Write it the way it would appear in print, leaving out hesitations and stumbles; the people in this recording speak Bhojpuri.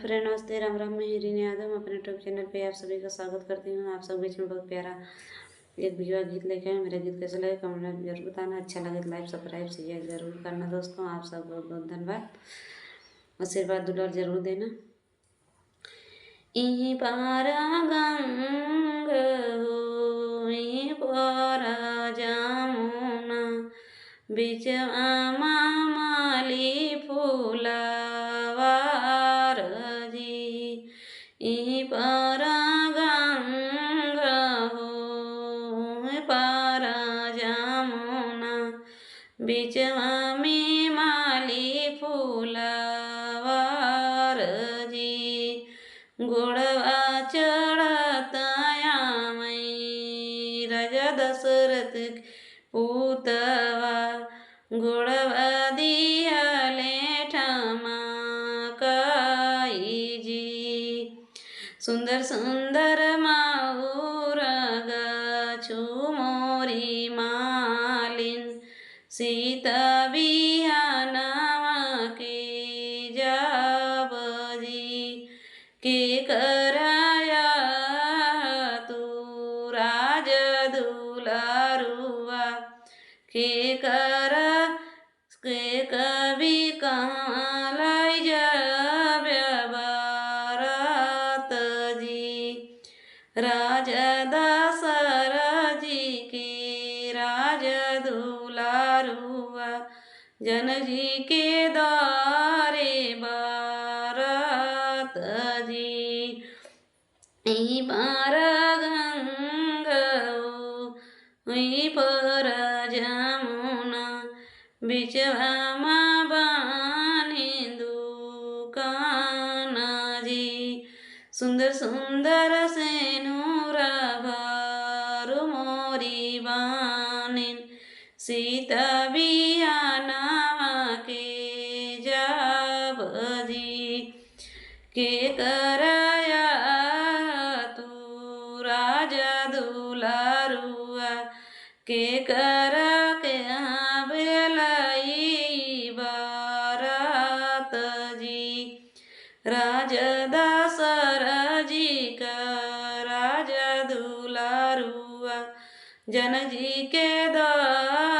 फ्रेंड, नमस्ते, राम राम। मैं हीरिन यादव अपने यूट्यूब चैनल पे आप सभी का स्वागत करती हूँ। आप सब बीच में बहुत प्यारा एक वीडियो गीत लेके आए। मेरा गीत कैसा लगे कमेंट में जरूर बताना। अच्छा लगे तो लाइक सब्सक्राइब शेयर जरूर करना दोस्तों। आप सब बहुत बहुत धन्यवाद, आशीर्वाद दुलार जरूर देना। इहीं पारा गंग हो इहीं पारा जमुना, बिचवा माली फूलवार जी। इहीं पारा गंग हो इहीं पारा जमुना, बिचवा में माली फूलवार जी। गोड़वा चढ़तया मई राजा दशरथ पूतवा, गोड़वा दिहले ठमाकाई जी। सुंदर सुंदर माऊर गाछु मोरी मालिन, सीता बिहानवा के जाबजी। के कराया तू राज दुलारुआ, के करा के कवि कमालाई जाबे बारात जी। राजा दशरथ जी के राज दुलारुआ, जन जी के द्वारे बारात जी। ई पार गंग ई पर जमुना, बिचवा माँ बानी दुकान जी। सुंदर सुंदर से नूरा भारू मोरी बानिन, सीता बिहानवा के जाबजी। के कराया तू राजा दुलारुआ, के करा के बेलाई बारात जी। राजा दशरथ जी का राजा दुलारुआ, जन जी के द्वार